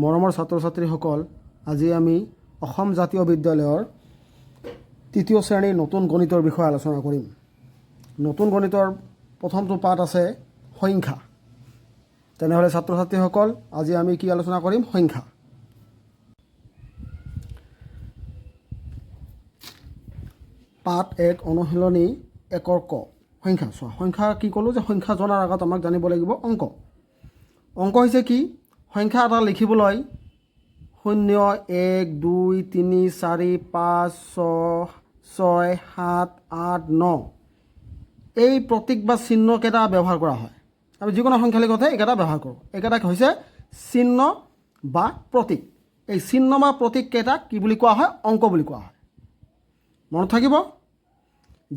মৰমৰ ছাত্ৰ ছাত্ৰীসকল, আজি আমি অসম জাতীয় বিদ্যালয়ৰ তৃতীয় শ্ৰেণীৰ নতুন গণিতৰ বিষয়ে আলোচনা কৰিম। নতুন গণিতৰ প্ৰথমটো পাঠ আছে সংখ্যা। তেনেহ'লে ছাত্ৰ ছাত্ৰীসকল, আজি আমি কি আলোচনা কৰিম? সংখ্যা। পাঠ 1 অনুশীলনী 1 ক সংখ্যা চোৱা। সংখ্যা কি ক'লোঁ যে সংখ্যা জনাৰ আগত আমাক জানিব লাগিব অংক। অংক হৈছে কি? সংখ্যা এটা লিখিবলৈ 0 1 2 3 4 5 6 7 8 9 এই প্ৰতীক বা চিহ্নকেইটা ব্যৱহাৰ কৰা হয়। আমি যিকোনো সংখ্যা লিখোঁতে এইকেইটা ব্যৱহাৰ কৰোঁ। এইকেইটা হৈছে চিহ্ন বা প্ৰতীক। এই চিহ্ন বা প্ৰতীককেইটা কি বুলি কোৱা হয়? অংক বুলি কোৱা হয়। মনত থাকিব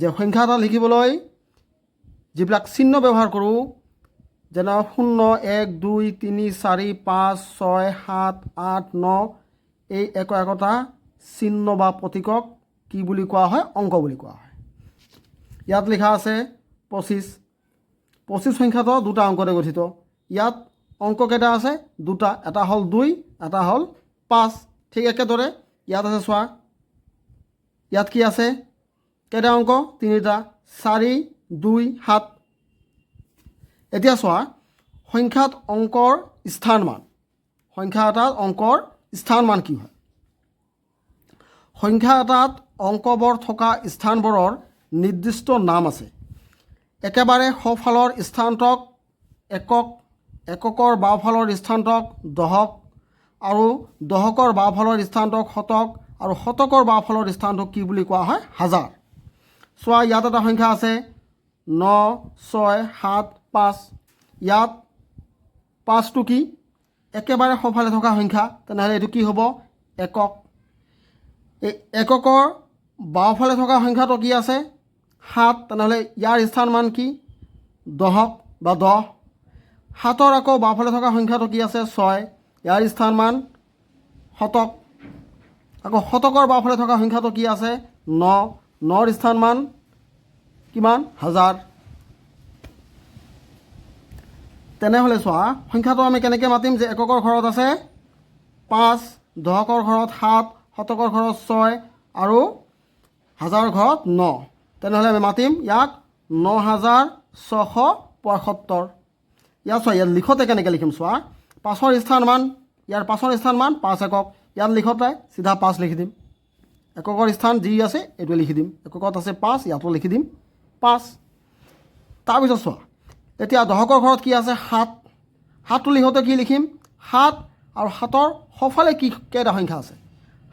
যে সংখ্যা এটা লিখিবলৈ যিবিলাক চিহ্ন ব্যৱহাৰ কৰোঁ, যেনে 0 1 2 3 4 5 6 7 8 9 এই একোটা চিহ্ন বা প্ৰতীকক কি বুলি কোৱা হয়? অংক বুলি কোৱা হয়। ইয়াত লিখা আছে 25। 25 সংখ্যাটো দুটা অংকৰে গঠিত। ইয়াত অংক কেইটা আছে? দুটা। এটা হ'ল 2, এটা হ'ল 5। ঠিক একেদৰে ইয়াত আছে চোৱা, ইয়াত কি আছে? কেইটা অংক? তিনিটা। 4 2 7। এতিয়া চোৱা, সংখ্যাত অংকৰ স্থানমান। সংখ্যা এটাত অংকৰ স্থানমান কি হয়? সংখ্যা এটাত অংকবোৰ থকা স্থানবোৰৰ নিৰ্দিষ্ট নাম আছে। একেবাৰে সোঁফালৰ স্থানটোক একক, এককৰ বাওঁফালৰ স্থানটোক দশক, আৰু দশকৰ বাওঁফালৰ স্থানটোক শতক, আৰু শতকৰ বাওঁফালৰ স্থানটোক কি বুলি কোৱা হয়? হাজাৰ। চোৱা, ইয়াত এটা সংখ্যা আছে 9 6 7 5। ইয়াত 5টো কি? একেবাৰে সোঁফালে থকা সংখ্যা। তেনেহ'লে এইটো কি হ'ব? একক। এই এককৰ বাওঁফালে থকা সংখ্যাটো কি আছে? 7। তেনেহ'লে ইয়াৰ স্থানমান কি? দশক বা 10। 7ৰ আকৌ বাওঁফালে থকা সংখ্যাটো কি আছে? 6। ইয়াৰ স্থানমান শতক। আকৌ শতকৰ বাওঁফালে থকা সংখ্যাটো কি আছে? 9। 9ৰ স্থানমান কিমান? হাজাৰ। তেনেহ'লে চোৱা, সংখ্যাটো আমি কেনেকৈ মাতিম? যে এককৰ ঘৰত আছে 5, দশকৰ ঘৰত 7, শতকৰ ঘৰত 6 আৰু হাজাৰৰ ঘৰত 9। তেনেহ'লে আমি মাতিম ইয়াক 9675। ইয়াত চোৱা, ইয়াত লিখোঁতে কেনেকৈ লিখিম চোৱা। 5ৰ স্থানমান, ইয়াৰ 5ৰ স্থানমান 5 একক। ইয়াত লিখোঁতে চিধা 5 লিখি দিম। এককৰ স্থান যি আছে এইটোৱে লিখি দিম। এককত আছে 5, ইয়াতো লিখি দিম 5। তাৰপিছত চোৱা, এতিয়া দশকৰ ঘৰত কি আছে? 7। 7টো লিখোঁতে কি লিখিম? 7 আৰু 7ৰ সোঁফালে কি কেইটা সংখ্যা আছে?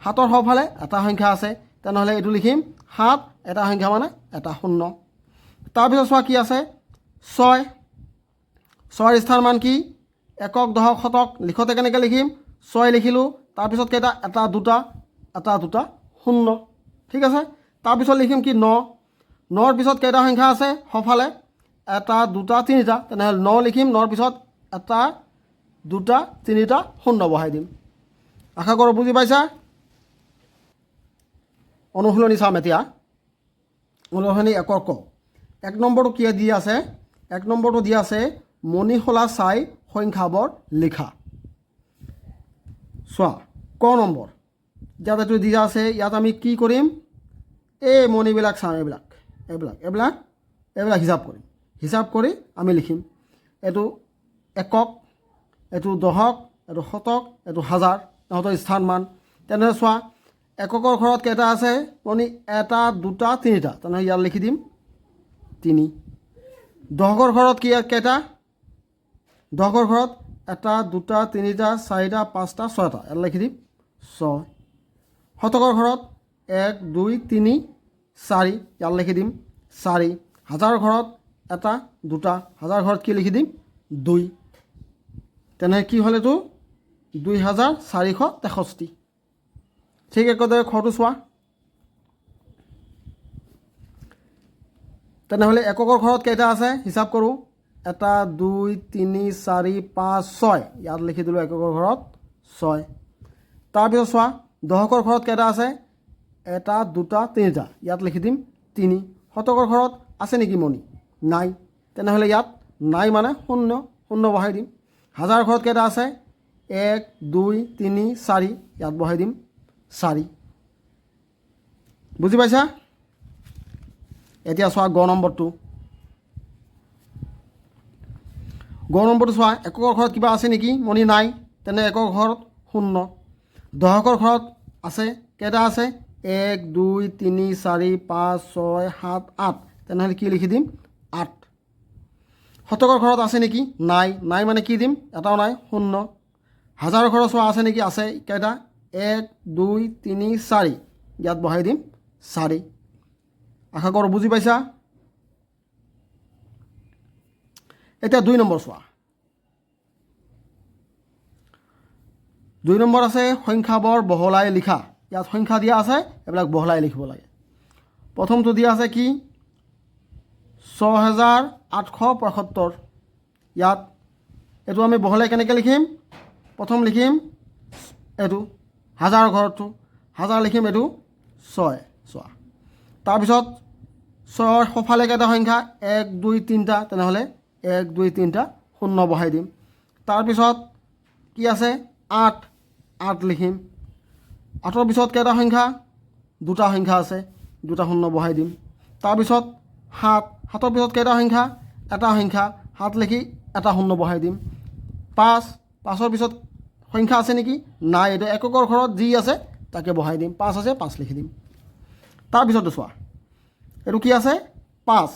7ৰ সোঁফালে এটা সংখ্যা আছে। তেনেহ'লে এইটো লিখিম 7, এটা সংখ্যা মানে এটা 0। তাৰপিছত চোৱা, কি আছে? 6। 6ৰ স্থানমান কি? একক, দশক, শতক। লিখোঁতে কেনেকৈ লিখিম? 6 লিখিলোঁ। তাৰপিছত কেইটা? এটা 2টা, এটা 2টা 0। ঠিক আছে। তাৰপিছত লিখিম কি? 9। 9ৰ পিছত কেইটা সংখ্যা আছে সোঁফালে? এটা 2টা 3টা। তেনেহ'লে 9 লিখিম। 9ৰ পিছত এটা 2টা 3টা 0 বহাই দিম। আশা কৰোঁ বুজি পাইছা। অনুশীলনী চাম এতিয়া। অনুশীলনী 1 ক 1 নম্বৰটো কি দি আছে? 1 নম্বৰটো দিয়া আছে মণিশলা চাই সংখ্যাবোৰ লিখা। চোৱা, ক নম্বৰ ইয়াত এইটো দিয়া আছে। ইয়াত আমি কি কৰিম? এই মণিবিলাক চাম। এইবিলাক হিচাপ কৰিম। হিচাপ কৰি আমি লিখিম। এইটো একক, এইটো দশক, এইটো শতক, এইটো হাজাৰ, ইহঁতৰ স্থানমান। তেনেহ'লে চোৱা, এককৰ ঘৰত কেইটা আছে? মণি এটা 2টা 3টা। তেনেহ'লে ইয়াত লিখি দিম 3। দশকৰ ঘৰত কি কেইটা? দশকৰ ঘৰত এটা 2টা 3টা 4টা 5টা 6টা। ইয়াত লিখি দিম 6। শতকৰ ঘৰত 1 2 3 4। ইয়াত লিখি দিম 4। হাজাৰৰ ঘৰত এটা 2টা। হাজাৰ ঘৰত কি লিখি দিম? 2। তেনেহ'লে কি হ'ল? এইটো 2463। ঠিক একেদৰে খটো চোৱা। তেনেহ'লে এককৰ ঘৰত কেইটা আছে? হিচাপ কৰোঁ। এটা 2 3 4 5 6। ইয়াত লিখি দিলোঁ এককৰ ঘৰত 6। তাৰপিছত চোৱা, দশকৰ ঘৰত কেইটা আছে? এটা 2টা 3টা। ইয়াত লিখি দিম 3। শতকৰ ঘৰত আছে নেকি মণি? নাই। তেনেহ'লে ইয়াত নাই মানে 0 বহাই দিম। হাজাৰ ঘৰত কেইটা আছে? 1 2 3 4 ইয়াত বহাই দিম 4 বুজি পাইছা এতিয়া চোৱা গ নম্বৰটো চোৱা একৰ ঘৰত কিবা আছে নেকি মনি নাই তেনে একৰ ঘৰত 0 দশকৰ ঘৰত আছে কেইটা আছে 1 2 3 4 5 6 7 8 তেনেহ'লে কি লিখি দিম 8 শতকৰ ঘৰত আছে নেকি নাই নাই মানে কি দিম এটাও নাই 0 হাজাৰৰ ঘৰত চোৱা আছে নেকি আছে কেইটা 1 2 3 4 ইয়াত বহাই দিম 4 আশা কৰোঁ বুজি পাইছা এতিয়া 2 নম্বৰ চোৱা 2 নম্বৰ আছে সংখ্যাবোৰ বহলাই লিখা ইয়াত সংখ্যা দিয়া আছে এইবিলাক বহলাই লিখিব লাগে প্ৰথমটো দিয়া আছে কি 6875 ইয়াত এইটো আমি বহলাই কেনেকৈ লিখিম প্ৰথম লিখিম এইটো হাজাৰৰ ঘৰটো হাজাৰ লিখিম এইটো 6 চোৱা তাৰপিছত 6ৰ সফালে কেইটা সংখ্যা 1 2 3টা তেনেহ'লে 1 2 3টা 0 বহাই দিম তাৰপিছত কি আছে 8 8 লিখিম 8ৰ পিছত কেইটা সংখ্যা দুটা সংখ্যা আছে দুটা 0 বহাই দিম তাৰপিছত 7 7ৰ পিছত কেইটা সংখ্যা এটা সংখ্যা 7 লিখি এটা 0 বহাই দিম 5 5ৰ পিছত সংখ্যা আছে নেকি নাই এইটো এককৰ ঘৰত যি আছে তাকে বহাই দিম 5 আছে 5 লিখি দিম তাৰপিছত চোৱা এইটো কি আছে 5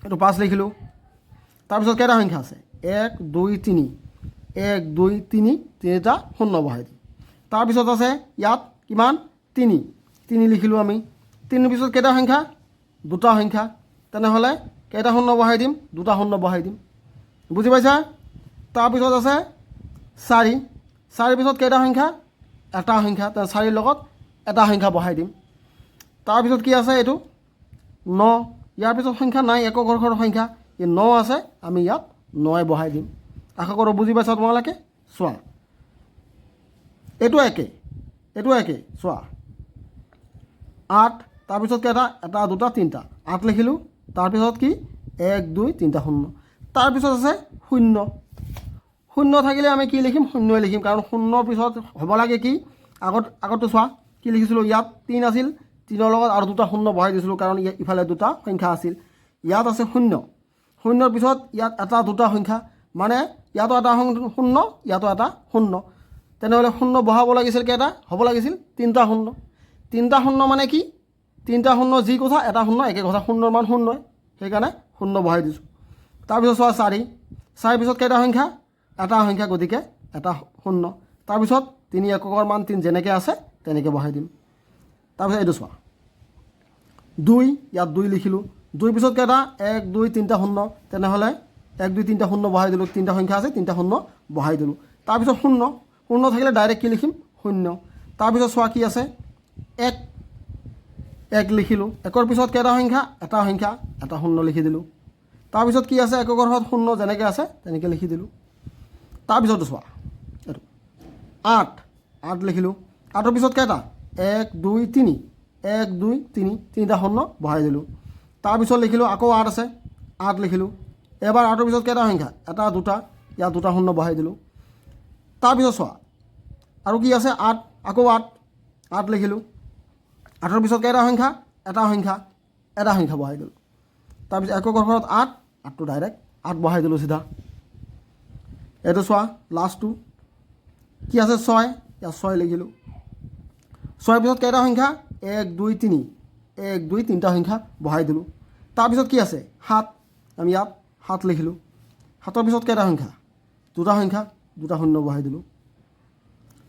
এইটো 5 লিখিলোঁ তাৰপিছত কেইটা সংখ্যা আছে 1 2 3 1 2 3 তিনিটা 0 বহাই দিম তাৰপিছত আছে ইয়াত কিমান 3 3 লিখিলোঁ আমি 3ৰ পিছত কেইটা সংখ্যা দুটা সংখ্যা তেনেহ'লে কেইটা 0 বহাই দিম দুটা 0 বহাই দিম বুজি পাইছা তাৰপিছত আছে 4 4ৰ পিছত কেইটা সংখ্যা এটা সংখ্যা 4ৰ লগত এটা সংখ্যা বহাই দিম তাৰপিছত কি আছে এইটো 9 ইয়াৰ পিছত সংখ্যা নাই একক ঘৰৰ সংখ্যা এই 9 আছে আমি ইয়াত 9 বহাই দিম আশা কৰোঁ বুজি পাইছা তোমালোকে চোৱা এইটো একে চোৱা 8 তাৰপিছত কেইটা এটা দুটা 3টা 8 লিখিলোঁ তাৰপিছত কি 1 2 3টা 0 তাৰপিছত আছে 0 0 থাকিলে আমি কি লিখিম 0 লিখিম কাৰণ 0ৰ পিছত হ'ব লাগে কি আগতো চোৱা কি লিখিছিলোঁ ইয়াত 3 আছিল 3ৰ লগত আৰু দুটা 0 বহাই দিছিলোঁ কাৰণ ইফালে দুটা সংখ্যা আছিল ইয়াত আছে 0 0ৰ পিছত ইয়াত এটা দুটা সংখ্যা মানে ইয়াতো এটা 0 ইয়াতো এটা 0 তেনেহ'লে 0 বহাব লাগিছিল কেইটা হ'ব লাগিছিল 3টা 0 3টা 0 মানে কি 3টা 0 যি কথা এটা 0 একে কথা 0ৰ মান 0 সেইকাৰণে 0 বহাই দিছোঁ তাৰপিছত চোৱা 4 পিছত কেইটা সংখ্যা এটা সংখ্যা গতিকে এটা 0 তাৰপিছত 3 এককৰ মান 3 যেনেকৈ আছে তেনেকৈ বহাই দিম তাৰপিছত এইটো চোৱা 2 ইয়াত 2 লিখিলোঁ 2 পিছত কেইটা 1 2 3টা 0 তেনেহ'লে 1 2 3টা 0 বহাই দিলোঁ 3টা সংখ্যা আছে 3টা 0 বহাই দিলোঁ তাৰপিছত 0 থাকিলে ডাইৰেক্ট কি লিখিম 0 তাৰপিছত চোৱা কি আছে 1 লিখিলোঁ 1ৰ পিছত কেইটা সংখ্যা এটা সংখ্যা এটা 0 লিখি দিলোঁ তাৰপিছত কি আছে এককৰ ঘৰত 0 যেনেকৈ আছে তেনেকৈ লিখি দিলোঁ তাৰপিছতো চোৱা এইটো 8 লিখিলোঁ 8ৰ পিছত কেইটা 1 2 3 1 2 3 তিনিটা 0 বহাই দিলোঁ তাৰপিছত লিখিলোঁ আকৌ 8 আছে 8 লিখিলোঁ এবাৰ 8ৰ পিছত কেইটা সংখ্যা এটা দুটা ইয়াত দুটা 0 বহাই দিলোঁ তাৰপিছত চোৱা আৰু কি আছে 8 আকৌ 8 লিখিলোঁ 8ৰ পিছত কেইটা সংখ্যা এটা সংখ্যা বহাই দিলোঁ তাৰপিছত এককৰ ঘৰত 8টো ডাইৰেক্ট 8 বহাই দিলোঁ চিধা এইটো চোৱা লাষ্টটো কি আছে 6 ইয়াত 6 লিখিলোঁ 6ৰ পিছত কেইটা সংখ্যা 1 2 3 1 2 3টা সংখ্যা বহাই দিলোঁ তাৰপিছত কি আছে 7 আমি ইয়াত 7 লিখিলোঁ 7ৰ পিছত কেইটা সংখ্যা দুটা 0 বহাই দিলোঁ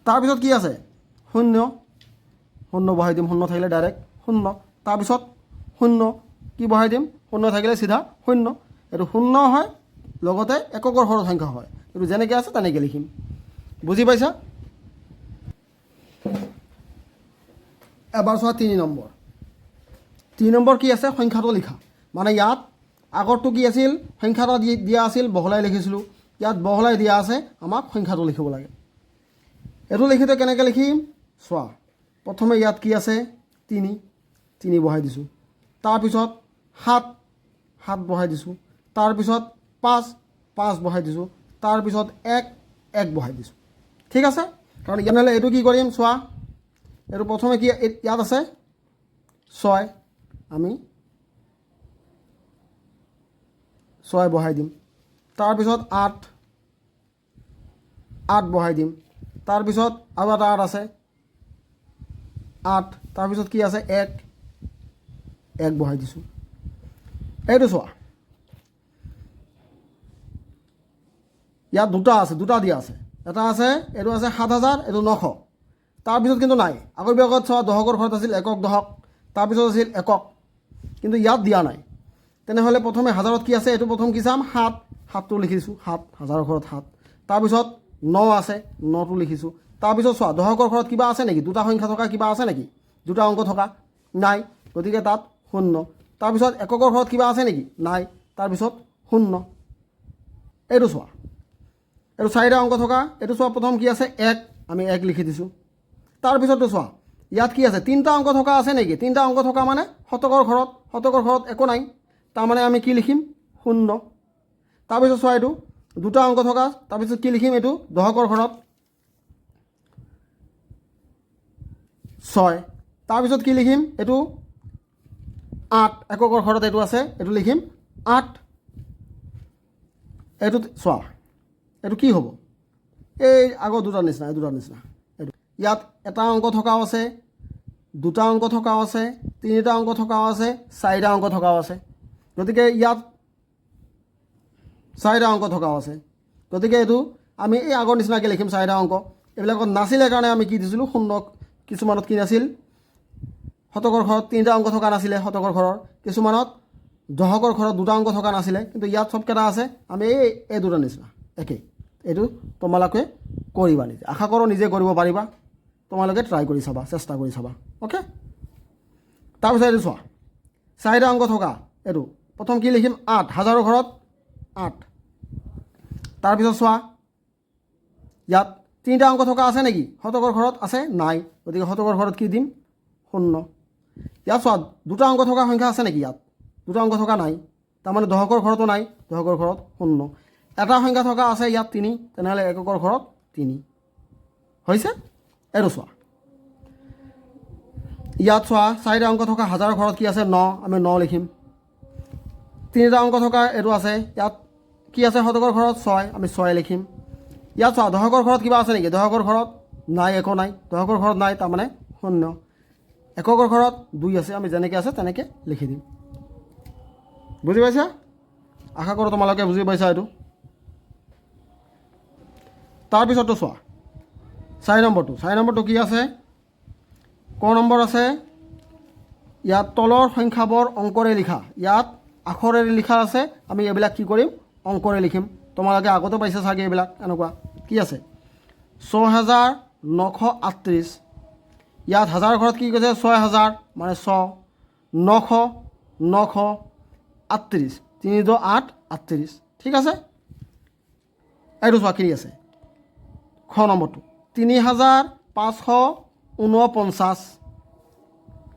তাৰপিছত কি আছে 0 বহাই দিম 0 থাকিলে ডাইৰেক্ট 0 তাৰপিছত 0 কি বহাই দিম 0 থাকিলে চিধা 0 এইটো 0 হয় লগতে এককৰ ঘৰৰ সংখ্যা হয় এইটো যেনেকৈ আছে তেনেকৈ লিখিম বুজি পাইছা এবাৰ চোৱা 3 নম্বৰ কি আছে সংখ্যাটো লিখা মানে ইয়াত আগৰটো কি আছিল সংখ্যাটো দিয়া আছিল বহলাই লিখিছিলোঁ ইয়াত বহলাই দিয়া আছে আমাক সংখ্যাটো লিখিব লাগে এইটো লিখিতে কেনেকৈ লিখিম চোৱা প্ৰথমে ইয়াত কি আছে 3 বহাই দিছোঁ তাৰপিছত 7 বহাই দিছোঁ তাৰপিছত 5 বহাই দিছোঁ তাৰপিছত 1 বহাই দিছোঁ ঠিক আছে, কাৰণ ইয়াত এইটো কি কৰিম চোৱা, এইটো প্ৰথমে কি ইয়াত আছে 6, আমি 6 বহাই দিম, তাৰপিছত 8 বহাই দিম, তাৰপিছত আৰু এটা 8 আছে 8, তাৰপিছত কি আছে 1 বহাই দিছোঁ। এইটো চোৱা, ইয়াত দুটা দিয়া আছে, এটা আছে এইটো আছে 7000, এইটো 900, তাৰপিছত কিন্তু নাই। আগৰ বিভাগত চোৱা দশকৰ ঘৰত আছিল একক দশক, তাৰপিছত আছিল একক, কিন্তু ইয়াত দিয়া নাই। তেনেহ'লে প্ৰথমে হাজাৰত কি আছে, এইটো প্ৰথম কি চাম 7টো লিখিছোঁ, 7,000ৰ ঘৰত 7, তাৰপিছত 9 আছে 9টো লিখিছোঁ, তাৰপিছত চোৱা দশকৰ ঘৰত কিবা আছে নেকি, দুটা সংখ্যা থকা কিবা আছে নেকি, দুটা অংক থকা নাই, গতিকে তাত 0। তাৰপিছত এককৰ ঘৰত কিবা আছে নেকি, নাই, তাৰপিছত 0। এইটো চোৱা, এইটো 4টা অংক থকা, এইটো চোৱা প্ৰথম কি আছে 1, আমি 1 লিখি দিছোঁ। তাৰপিছতো চোৱা ইয়াত কি আছে, 3টা অংক থকা আছে নেকি, 3টা অংক থকা মানে শতকৰ ঘৰত একো নাই, তাৰমানে আমি কি লিখিম 0। তাৰপিছত চোৱা এইটো 2টা অংক থকা, তাৰপিছত কি লিখিম, এইটো দশকৰ ঘৰত 6, তাৰপিছত কি লিখিম, এইটো 8, এককৰ ঘৰত এইটো আছে, এইটো লিখিম 8। এইটো চোৱা, এইটো কি হ'ব, এই আগৰ দুটাৰ নিচিনা, এই দুটাৰ নিচিনা। এইটো ইয়াত এটা অংক থকাও আছে, 2টা অংক থকাও আছে, 3টা অংক থকাও আছে, 4টা অংক থকাও আছে, গতিকে ইয়াত 4টা অংক থকাও আছে, গতিকে এইটো আমি এই আগৰ নিচিনাকৈ লিখিম 4টা অংক। এইবিলাকত নাছিলে কাৰণে আমি কি দিছিলোঁ 0, কিছুমানত কি নাছিল, শতকৰ ঘৰত 3টা অংক থকা নাছিলে শতকৰ ঘৰৰ, কিছুমানত দশকৰ ঘৰত 2টা অংক থকা নাছিলে, কিন্তু ইয়াত চবকেইটা আছে, আমি এই দুটাৰ নিচিনা একেই। এইটো তোমালোকে কৰিবা নিজে, আশা কৰোঁ নিজে কৰিব পাৰিবা, তোমালোকে ট্ৰাই কৰি চাবা, চেষ্টা কৰি চাবা, অ'কে। তাৰপিছত এইটো চোৱা 4টা অংক থকা, এইটো প্ৰথম কি লিখিম 8, হাজাৰৰ ঘৰত 8, তাৰপিছত চোৱা ইয়াত 3টা অংক থকা আছে নেকি, শতকৰ ঘৰত আছে নাই, গতিকে শতকৰ ঘৰত কি দিম 0। ইয়াত চোৱা 2টা অংক থকা সংখ্যা আছে নেকি, ইয়াত 2টা অংক থকা নাই, তাৰমানে দশকৰ ঘৰতো নাই, দশকৰ ঘৰত 0। এটা সংখ্যা থকা আছে ইয়াত 3, তেনেহ'লে এককৰ ঘৰত 3 হৈছে। এইটো চোৱা ইয়াত চোৱা 4টা অংক থকা হাজাৰৰ ঘৰত কি আছে 9, আমি 9 লিখিম। 3টা অংক থকা এইটো আছে, ইয়াত কি আছে শতকৰ ঘৰত 6, আমি 6 লিখিম। ইয়াত চোৱা দশকৰ ঘৰত কিবা আছে নেকি, দশকৰ ঘৰত নাই, একো নাই, দশকৰ ঘৰত নাই, তাৰমানে 0। এককৰ ঘৰত 2 আছে, আমি যেনেকৈ আছে তেনেকৈ লিখি দিম। বুজি পাইছা, আশা কৰোঁ তোমালোকে বুজি পাইছা এইটো। তাৰপিছতো চোৱা 4 নম্বৰটো কি আছে, ক নম্বৰ আছে, ইয়াত তলৰ সংখ্যাবোৰ অংকৰে লিখা, ইয়াত আখৰেৰে লিখা আছে, আমি এইবিলাক কি কৰিম অংকৰে লিখিম। তোমালোকে আগতে পাইছা চাগে এইবিলাক, এনেকুৱা কি আছে 6938, ইয়াত হাজাৰ ঘৰত কি কৈছে 6000, মানে 100, 900, 938, 3 2 8 38, ঠিক আছে। এইটো চোৱা কি আছে, খ নম্বৰটো 3549,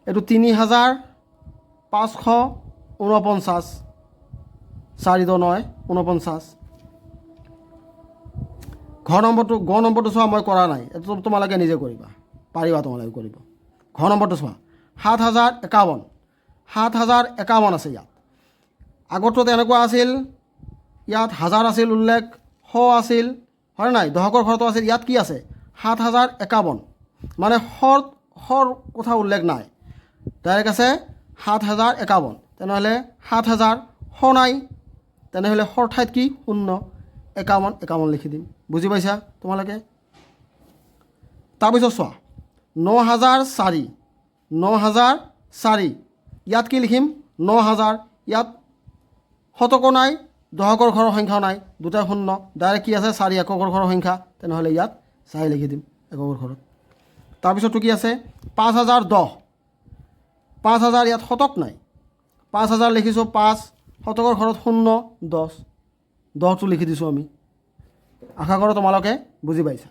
এইটো 3549, 4 2 9 49। গ নম্বৰটো চোৱা মই কৰা নাই, এইটো তোমালোকে নিজে কৰিবা, পাৰিবা তোমালোকে কৰিব। ঘ নম্বৰটো চোৱা 7051 আছে ইয়াত। আগততো এনেকুৱা আছিল, ইয়াত হাজাৰ আছিল উল্লেখ, শ আছিল, হয় নাই, দশকৰ ঘৰতো আছিল, ইয়াত কি আছে 7051, মানে শৰ কথা উল্লেখ নাই, ডাইৰেক্ট আছে 7051। তেনেহ'লে 7000, শ নাই, তেনেহ'লে শৰ ঠাইত কি 0, 51 লিখি দিম। বুজি পাইছা তোমালোকে। তাৰপিছত চোৱা 9004, ইয়াত কি লিখিম 9000, ইয়াত শতকো নাই, দশকৰ ঘৰৰ সংখ্যাও নাই, 2টা 0, ডাইৰেক্ট কি আছে 4 এককৰ ঘৰৰ সংখ্যা, তেনেহ'লে ইয়াত 4 লিখি দিম এককৰ ঘৰত। তাৰপিছততো কি আছে 5010, 5000, ইয়াত শতক নাই, 5000 লিখিছোঁ 5, শতকৰ ঘৰত 0 10, 10টো লিখি দিছোঁ আমি। আশা কৰোঁ তোমালোকে বুজি পাইছা।